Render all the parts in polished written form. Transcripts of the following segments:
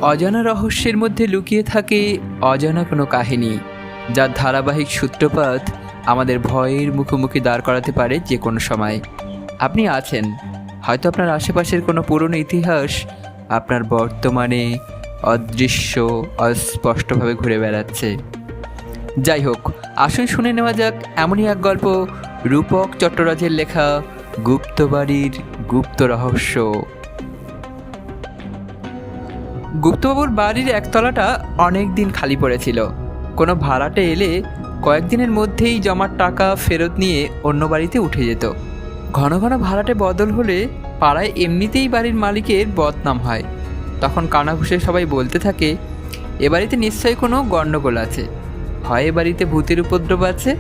অজানা রহস্যের মধ্যে লুকিয়ে থাকে অজানা কোনো কাহিনী, যার ধারাবাহিক সূত্রপাত আমাদের ভয়ের মুখোমুখি দাঁড় করাতে পারে যে কোনো সময়। আপনি আছেন, হয়তো আপনার আশেপাশের কোনো পুরনো ইতিহাস আপনার বর্তমানে অদৃশ্য অস্পষ্টভাবে ঘুরে বেড়াচ্ছে। যাই হোক, আসুন শুনে নেওয়া যাক এমনই এক গল্প, রূপক চট্টরাজের লেখা গুপ্তবাড়ির গুপ্ত রহস্য। গুপ্তবাবুর বাড়ির একতলাটা অনেক দিন খালি পড়েছিল। কোনো ভাড়াটে এলে কয়েকদিনের মধ্যেই জমার টাকা ফেরত নিয়ে অন্য বাড়িতে উঠে যেত। ঘন ঘন ভাড়াটে বদল হলে পাড়ায় এমনিতেই বাড়ির মালিকের বদনাম হয়। তখন কানাঘুষে সবাই বলতে থাকে, এ বাড়িতে নিশ্চয়ই কোনো গণ্ডগোল আছে, হয় এ বাড়িতে ভূতের উপদ্রব আছে,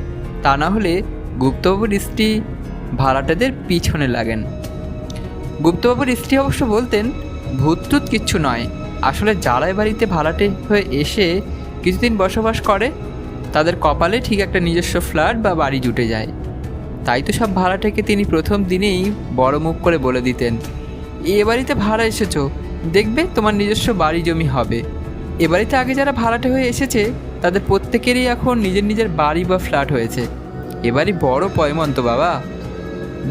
তা না হলে গুপ্তবাবুর স্ত্রী ভাড়াটেদের পিছনে লাগেন। গুপ্তবাবুর স্ত্রী অবশ্য বলতেন, ভূত টুত কিচ্ছু নয়, আসলে যারা এ বাড়িতে ভাড়াটে হয়ে এসে কিছুদিন বসবাস করে তাদের কপালে ঠিক একটা নিজস্ব ফ্ল্যাট বা বাড়ি জুটে যায়। তাই তো সব ভাড়াটেকে তিনি প্রথম দিনেই বড় মুখ করে বলে দিতেন, এ বাড়িতে ভাড়া এসেছো, দেখবে তোমার নিজস্ব বাড়ি জমি হবে। এ বাড়িতে আগে যারা ভাড়াটে হয়ে এসেছে তাদের প্রত্যেকেরই এখন নিজের নিজের বাড়ি বা ফ্ল্যাট হয়েছে। এ বাড়ি বড় পয়মন্ত বাবা,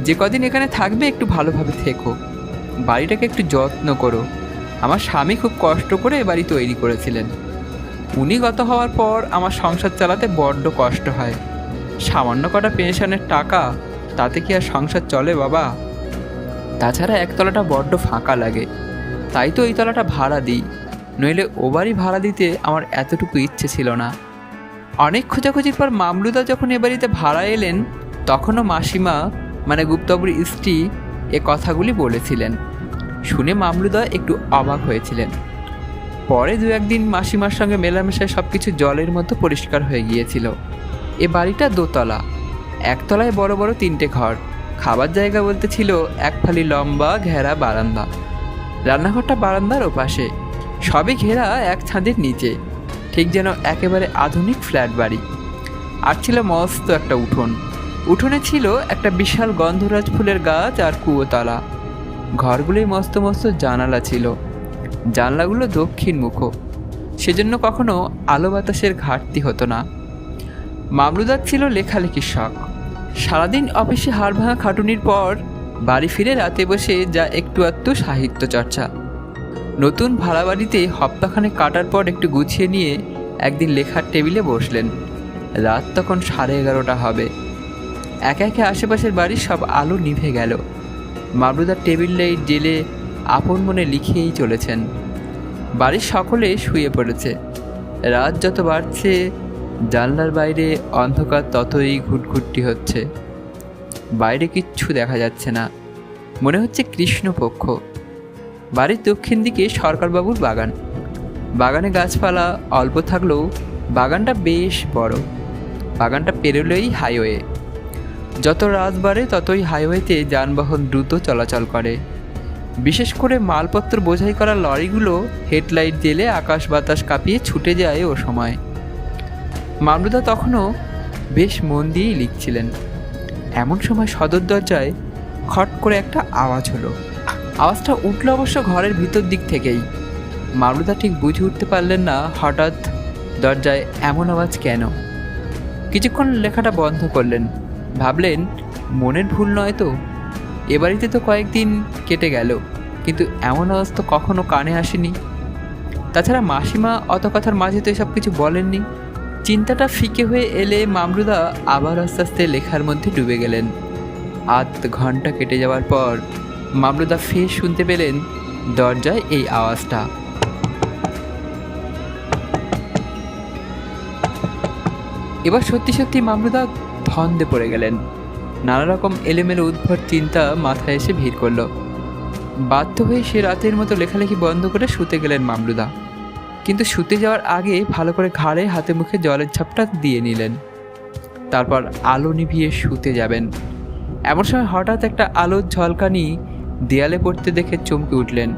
যে কদিন এখানে থাকবে একটু ভালোভাবে থেকো, বাড়িটাকে একটু যত্ন করো। আমার স্বামী খুব কষ্ট করে এ বাড়ি তৈরি করেছিলেন, উনি গত হওয়ার পর আমার সংসার চালাতে বড্ড কষ্ট হয়। সামান্য কটা পেনশনের টাকা, তাতে কি আর সংসার চলে বাবা? তাছাড়া একতলাটা বড্ড ফাঁকা লাগে, তাই তো এই তলাটা ভাড়া দিই, নইলে ও বাড়ি ভাড়া দিতে আমার এতটুকু ইচ্ছে ছিল না। অনেক খোঁজাখুঁজির পর মামলুদা যখন এ বাড়িতে ভাড়া এলেন, তখনও মাসিমা মানে গুপ্তবাবুর স্ত্রী এ কথাগুলি বলেছিলেন। শুনে মামলুদা একটু অবাক হয়েছিলেন। পরে দু একদিন মাসিমার সঙ্গে মেলামেশায় সব কিছু জলের মতো পরিষ্কার হয়ে গিয়েছিল। এ বাড়িটা দোতলা, একতলায় বড় বড় তিনটে ঘর, খাবার জায়গা বলতে ছিল এক ফালি লম্বা ঘেরা বারান্দা, রান্নাঘরটা বারান্দার ওপাশে, সবই ঘেরা এক ছাদের নিচে, ঠিক যেন একেবারে আধুনিক ফ্ল্যাট বাড়ি। আর ছিল মস্ত একটা উঠোন, উঠোনে ছিল একটা বিশাল গন্ধরাজ ফুলের গাছ আর কুয়োতলা। ঘরগুলোই মস্ত মস্ত জানালা ছিল, জানলাগুলো দক্ষিণ মুখ, সেজন্য কখনো আলো বাতাসের ঘাটতি হতো না। মামলুদার ছিল লেখালেখির শখ। সারাদিন অফিসে হাড় ভাঙা খাটুনির পর বাড়ি ফিরে রাতে বসে যা একটু আধটু সাহিত্য চর্চা। নতুন ভাড়া বাড়িতে হপ্তাখানেক কাটার পর একটু গুছিয়ে নিয়ে একদিন লেখার টেবিলে বসলেন। রাত তখন 11:30 হবে। একে একে আশেপাশের বাড়ির সব আলো নিভে গেল। মামলুদার টেবিল লাইট জেলে আপন মনে লিখেই চলেছেন। বাড়ির সকলে শুয়ে পড়েছে। রাত যত বাড়ছে জানলার বাইরে অন্ধকার ততই ঘুটঘুটি হচ্ছে। বাইরে কিচ্ছু দেখা যাচ্ছে না, মনে হচ্ছে কৃষ্ণপক্ষ। বাড়ির দক্ষিণ দিকে সরকারবাবুর বাগান। বাগানে গাছপালা অল্প থাকলেও বাগানটা বেশ বড়। বাগানটা পেরোলেই হাইওয়ে। যত রাত বাড়ে ততই হাইওয়েতে যানবাহন দ্রুত চলাচল করে। বিশেষ করে মালপত্র বোঝাই করা লরিগুলো হেডলাইট জেলে আকাশ বাতাস কাঁপিয়ে ছুটে যায় ও সময়। মামলুদা তখনও বেশ মন দিয়েই লিখছিলেন। এমন সময় সদর দরজায় খট করে একটা আওয়াজ হলো। আওয়াজটা উঠল অবশ্য ঘরের ভিতর দিক থেকেই। মামলুদা ঠিক বুঝে উঠতে পারলেন না হঠাৎ দরজায় এমন আওয়াজ কেন। কিছুক্ষণ লেখাটা বন্ধ করলেন, ভাবলেন মনের ভুল নয় তো। এ বাড়িতে তো কয়েকদিন কেটে গেল, কিন্তু এমন আওয়াজ তো কখনো কানে আসেনি। তাছাড়া মাসিমা অত কথার মাঝে তো এসব কিছু বলেননি। চিন্তাটা ফিকে হয়ে এলে মামলুদা আবার আস্তে আস্তে লেখার মধ্যে ডুবে গেলেন। আধ ঘন্টা কেটে যাওয়ার পর মামলুদা ফের শুনতে পেলেন দরজায় এই আওয়াজটা। এবার সত্যি সত্যি মামলুদা ধন্দে পড়ে গেলেন। নানা রকম এলোমেলো উদ্ভট চিন্তা মাথায় এসে ভিড় করল। বাধ্য হয়ে সে রাতের মতো লেখালেখি বন্ধ করে শুতে গেলেন মামলুদা। কিন্তু শুতে যাওয়ার আগে ভালো করে ঘাড়ে হাতে মুখে জলের ঝাপটা দিয়ে নিলেন। তারপর আলো নিভিয়ে শুতে যাবেন। এমন সময় হঠাৎ একটা আলোর ঝলকানি দেয়ালে পড়তে দেখে চমকে উঠলেন।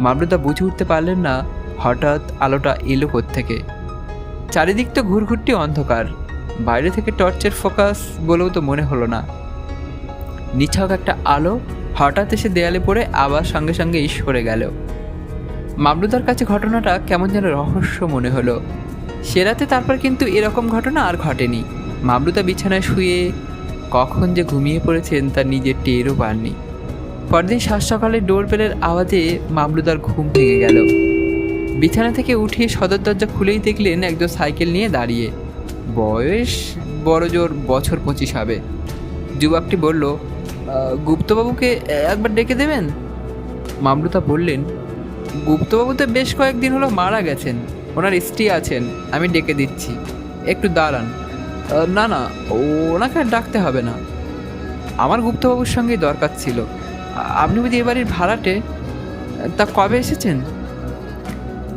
মামলুদা বুঝে উঠতে পারলেন না হঠাৎ আলোটা এলো কোত্থেকে। চারিদিক তো ঘুরঘুরটি অন্ধকার, বাইরে থেকে টর্চের ফোকাস বলেও তো মনে হলো না। নিছক একটা আলো হঠাৎ এসে দেয়ালে পড়ে আবার সঙ্গে সঙ্গে সরে গেল। মামলুদার কাছে ঘটনাটা কেমন যেন রহস্য মনে হলো। সে রাতে তারপর কিন্তু এরকম ঘটনা আর ঘটেনি। মামলুদা বিছানায় শুয়ে কখন যে ঘুমিয়ে পড়েছেন তার নিজের টেরও পাননি। পরদিন সাত সকালে ডোরবেলের আওয়াজে মামলুদার ঘুম ভেঙে গেল। বিছানা থেকে উঠে সদর দরজা খুলেই দেখলেন একজন সাইকেল নিয়ে দাঁড়িয়ে। বয়স বড় জোর বছর 25 হবে। যুবকটি বলল, গুপ্তবাবুকে একবার ডেকে দেবেন? মামলুদা বললেন, গুপ্তবাবু তো বেশ কয়েকদিন হলো মারা গেছেন, ওনার স্ত্রী আছেন, আমি ডেকে দিচ্ছি, একটু দাঁড়ান। না না, ওনাকে আর ডাকতে হবে না, আমার গুপ্তবাবুর সঙ্গেই দরকার ছিল। আপনি বুঝি এ বাড়ির ভাড়াটে? তা কবে এসেছেন?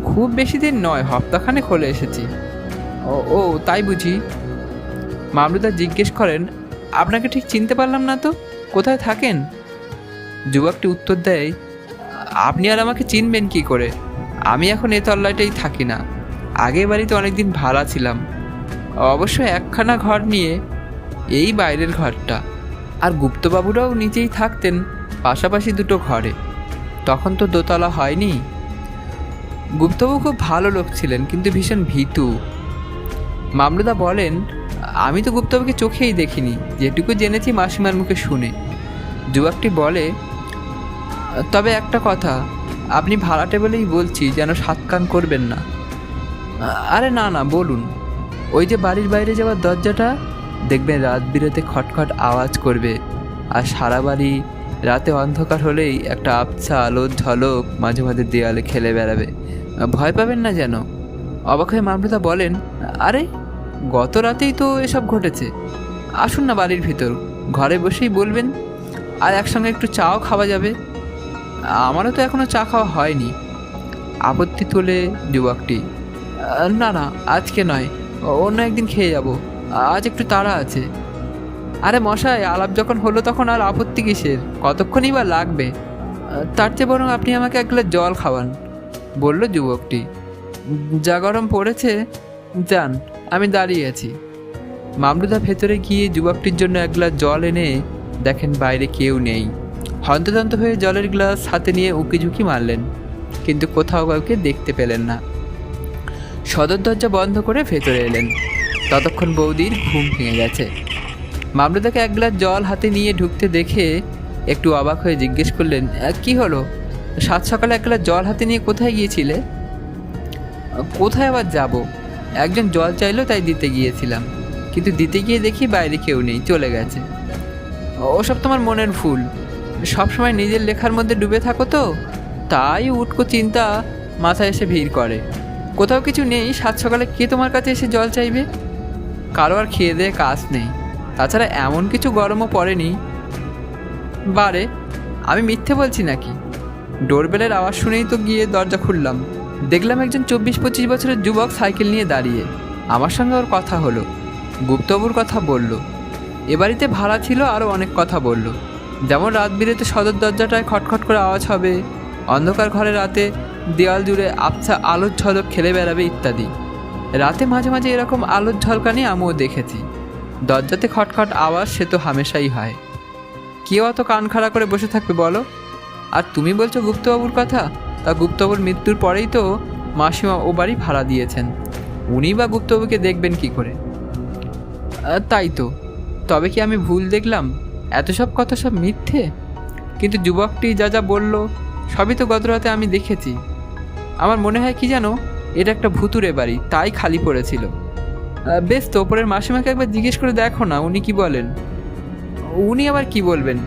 খুব বেশি দিন নয়, হপ্তাখানেক হলে এসেছি। ও তাই বুঝি? মামলুদা জিজ্ঞেস করেন, আপনাকে ঠিক চিনতে পারলাম না তো, কোথায় থাকেন? যুবকটি উত্তর দেয়, আপনি আর আমাকে চিনবেন কি করে? আমি এখন এ তল্লাটাই থাকি না, আগে বাড়িতে অনেকদিন ভাড়া ছিলাম, অবশ্য একখানা ঘর নিয়ে, এই বাইরের ঘরটা। আর গুপ্তবাবুরাও নিচেই থাকতেন, পাশাপাশি দুটো ঘরে। তখন তো দোতলা হয়নি। গুপ্তবাবু খুব ভালো লোক ছিলেন, কিন্তু ভীষণ ভীতু। মামলুদা বলেন, আমি তো গুপ্তবাবুকে চোখেই দেখিনি, যেটুকু জেনেছি মাসিমার মুখে শুনে। যুবকটি বলে, তবে একটা কথা, আপনি ভাড়াটে বলেই বলছি, যেন সাত কান করবেন না। আরে না না, বলুন। ওই যে বাড়ির বাইরে যাওয়ার দরজাটা, দেখবেন রাত বিরেতে খটখট আওয়াজ করবে, আর সারা বাড়ি রাতে অন্ধকার হলেই একটা আবছা আলোর ঝলক মাঝে মাঝে দেয়ালে খেলে বেড়াবে, ভয় পাবেন না যেন। অবাক হয়ে মামলুদা বলেন, আরে গত রাতেই তো এসব ঘটেছে। আসুন না বাড়ির ভিতর, ঘরে বসেই বলবেন, আর একসঙ্গে একটু চাও খাওয়া যাবে। আমারও তো এখনও চা খাওয়া হয়নি। আপত্তি তোলে যুবকটি, না না, আজকে নয়, অন্য একদিন খেয়ে যাব, আজ একটু তাড়া আছে। আরে মশাই, আলাপ যখন হলো তখন আর আপত্তি কিসের, কতক্ষণই বা লাগবে? তার চেয়ে বরং আপনি আমাকে এক গ্লাস জল খাওয়ান, বলল যুবকটি। যা গরম পড়েছে, যান, আমি দাঁড়িয়ে আছি। মামলুদা ভেতরে গিয়ে যুবকটির জন্য এক গ্লাস জল এনে দেখেন বাইরে কেউ নেই। হন্তদন্ত হয়ে জলের গ্লাস হাতে নিয়ে উকিঝুঁকি মারলেন, কিন্তু কোথাও কাউকে দেখতে পেলেন না। সদর দরজা বন্ধ করে ভেতরে এলেন। ততক্ষণ বৌদির ঘুম ভেঙে গেছে। মামলুদাকে এক গ্লাস জল হাতে নিয়ে ঢুকতে দেখে একটু অবাক হয়ে জিজ্ঞেস করলেন, কি হলো, সাত সকালে এক গ্লাস জল হাতে নিয়ে কোথায় গিয়েছিলে? কোথায় আবার যাব, একজন জল চাইলো তাই দিতে গিয়েছিলাম, কিন্তু দিতে গিয়ে দেখি বাইরে কেউ নেই, চলে গেছে। ওসব তোমার মনের ভুল, সবসময় নিজের লেখার মধ্যে ডুবে থাকো তো, তাই উটকো চিন্তা মাথায় এসে ভিড় করে। কোথাও কিছু নেই, সাত সকালে কে তোমার কাছে এসে জল চাইবে? কারো আর খেয়ে দেয়ে কাজ নেই, তাছাড়া এমন কিছু গরমও পড়েনি। বারে, আমি মিথ্যে বলছি নাকি? ডোরবেলের আওয়াজ শুনেই তো গিয়ে দরজা খুললাম, দেখলাম একজন 24-25 বছরের যুবক সাইকেল নিয়ে দাঁড়িয়ে। আমার সঙ্গে ওর কথা হলো, গুপ্তবাবুর কথা বলল, এ বাড়িতে ভাড়া ছিল, আরও অনেক কথা বলল। যেমন রাত বিরেতে সদর দরজাটায় খটখট করে আওয়াজ হবে, অন্ধকার ঘরে রাতে দেওয়াল জুড়ে আবছা আলোর ঝলক খেলে বেড়াবে ইত্যাদি। রাতে মাঝে মাঝে এরকম আলোর ঝলকানি আমিও দেখেছি। দরজাতে খটখট আওয়াজ সে তো হামেশাই হয়, কেউ অত কান খাড়া করে বসে থাকবে বলো? আর তুমি বলছো গুপ্তবাবুর কথা, তা গুপ্তবাবুর মৃত্যুর পরেই তো মাসিমা ও বাড়ি ভাড়া দিয়েছেন, উনি বা গুপ্তবাবুকে দেখবেন কি করে? তাই তো, তবে কি আমি ভুল দেখলাম? এত সব কথা সব মিথ্যে? কিন্তু যুবকটি যা যা বলল সবই তো গত রাতে আমি দেখেছি। আমার মনে হয় কি জানো, এটা একটা ভুতুরে বাড়ি, তাই খালি পড়েছিল। বেশ তো, ওপরের মাসিমাকে একবার জিজ্ঞেস করে দেখো না, উনি কি বলেন। উনি আবার কি বলবেন?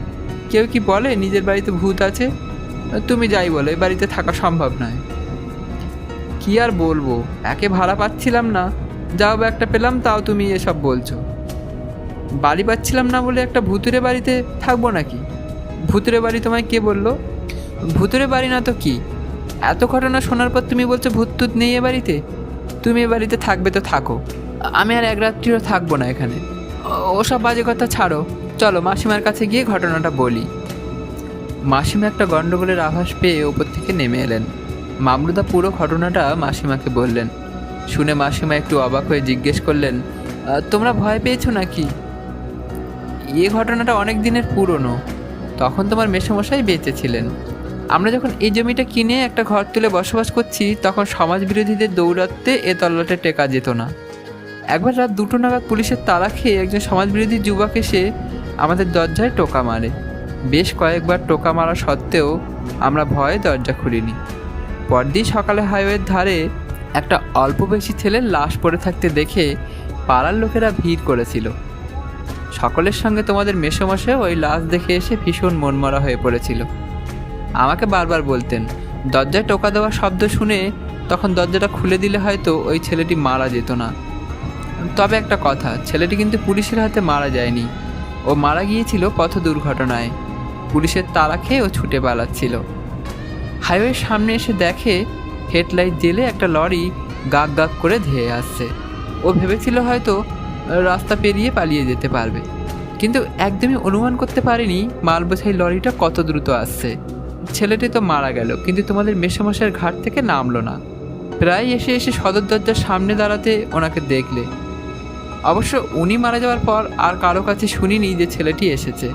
কেউ কি বলে নিজের বাড়িতে ভূত আছে? তুমি যাই বলো, এ বাড়িতে থাকা সম্ভব নয়। কি আর বলবো, একে ভাড়া পাচ্ছিলাম না, যাও বা একটা পেলাম, তাও তুমি এসব বলছো। বাড়ি পাচ্ছিলাম না বলে একটা ভুতুরে বাড়িতে থাকবো নাকি? ভুতুরে বাড়ি তোমায় কে বললো? ভুতুরে বাড়ি না তো কি? এত ঘটনা শোনার পর তুমি বলছো ভূত টুত নেই এ বাড়িতে? তুমি এ বাড়িতে থাকবে তো থাকো, আমি আর এক রাত্রিও থাকবো না এখানে। ওসব বাজে কথা ছাড়ো, চলো মাসিমার কাছে গিয়ে ঘটনাটা বলি। মাসিমা একটা গণ্ডগোলের আভাস পেয়ে ওপর থেকে নেমে এলেন। মামলুদা পুরো ঘটনাটা মাসিমাকে বললেন। শুনে মাসিমা একটু অবাক হয়ে জিজ্ঞেস করলেন, তোমরা ভয় পেয়েছো নাকি? এ ঘটনাটা অনেক দিনের পুরনো, তখন তোমার মেসোমশাই বেঁচে ছিলেন, আমরা যখন এই জমিটা কিনে একটা ঘর তুলে বসবাস করছি, তখন সমাজবিরোধীদের দৌড়াতে এ তল্লাটে টেকা যেত না। একবার রাত 2টো নাগাদ পুলিশের তাড়া খেয়ে একজন সমাজবিরোধী যুবক এসে আমাদের দরজায় টোকা মারে। বেশ কয়েকবার টোকা মারা সত্ত্বেও আমরা ভয়ে দরজা খুলিনি। পরদিন সকালে হাইওয়ের ধারে একটা অল্প বয়সী ছেলের লাশ পড়ে থাকতে দেখে পাড়ার লোকেরা ভিড় করেছিল। সকলের সঙ্গে তোমাদের মেসোমশাই ওই লাশ দেখে এসে ভীষণ মনমরা হয়ে পড়েছিল। আমাকে বারবার বলতেন, দরজায় টোকা দেওয়ার শব্দ শুনে তখন দরজাটা খুলে দিলে হয়তো ওই ছেলেটি মারা যেত না। তবে একটা কথা, ছেলেটি কিন্তু পুলিশের হাতে মারা যায়নি। ও মারা গিয়েছিল পথ দুর্ঘটনায়। পুলিশের তাড়া খেয়ে ও ছুটে পালাচ্ছিল। হাইওয়ের সামনে এসে দেখে হেডলাইট জেলে একটা লরি গাক গাক করে ধেয়ে আসছে। ও ভেবেছিল হয়তো রাস্তা পেরিয়ে পালিয়ে যেতে পারবে, কিন্তু একদমই অনুমান করতে পারেনি মালবোঝাই লরিটা কত দ্রুত আসছে। ছেলেটি তো মারা গেল, কিন্তু তোমাদের মেসোমশাইয়ের ঘাট থেকে নামলো না। প্রায় এসে এসে সদর দরজার সামনে দাঁড়াতে ওনাকে দেখলে। অবশ্য উনি মারা যাওয়ার পর আর কারো কাছে শুনিনি যে ছেলেটি এসেছে।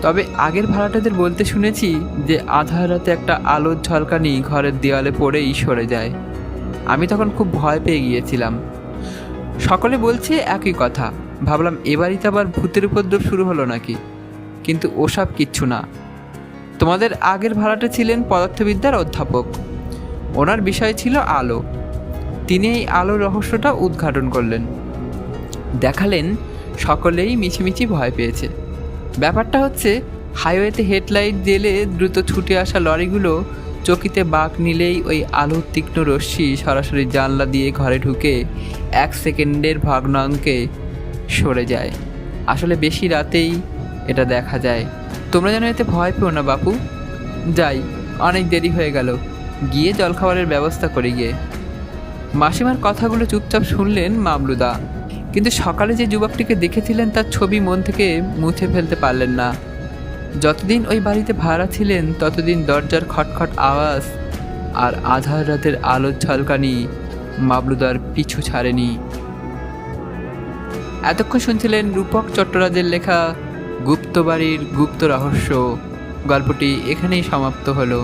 তবে আগের ভাড়াটাদের বলতে শুনেছি যে আধার রাতে একটা আলোর ঝলকানি ঘরের দেওয়ালে পড়েই সরে যায়। আমি তখন খুব ভয় পেয়ে গিয়েছিলাম। সকলে বলছে একই কথা। ভাবলাম এ বাড়িতে আবার ভূতের উপদ্রব শুরু হলো নাকি, কিন্তু ওসব কিচ্ছু না। তোমাদের আগের ভাড়াটে ছিলেন পদার্থবিদ্যার অধ্যাপক। ওনার বিষয় ছিল আলো। তিনি এই আলোর রহস্যটা উদ্ঘাটন করলেন। দেখালেন সকলেই মিছিমিছি ভয় পেয়েছে। ব্যাপারটা হচ্ছে, হাইওয়েতে হেডলাইট জেলে দ্রুত ছুটে আসা লরিগুলো চকিতে বাঁক নিলেই ওই আলোর তীক্ষ্ণ রশ্মি সরাসরি জানলা দিয়ে ঘরে ঢুকে 1 সেকেন্ডের ভগ্নাঙ্কে সরে যায়। আসলে বেশি রাতেই এটা দেখা যায়। তোমরা যেন এতে ভয় পেও না বাপু। যাই, অনেক দেরি হয়ে গেল, গিয়ে জলখাবারের ব্যবস্থা করি গিয়ে। মাসিমার কথাগুলো চুপচাপ শুনলেন মামলুদা, কিন্তু সকালে যে যুবকটিকে দেখেছিলেন তার ছবি মন থেকে মুছে ফেলতে পারলেন না। যতদিন ওই বাড়িতে ভাড়া ছিলেন ততদিন দরজার খটখট আওয়াজ আর আধার রাতের আলোর ঝলকানি মামলুদার পিছু ছাড়েনি। এতক্ষণ শুনছিলেন রূপক চট্টরাজের লেখা গুপ্ত বাড়ির গুপ্ত রহস্য। গল্পটি এখানেই সমাপ্ত হলো।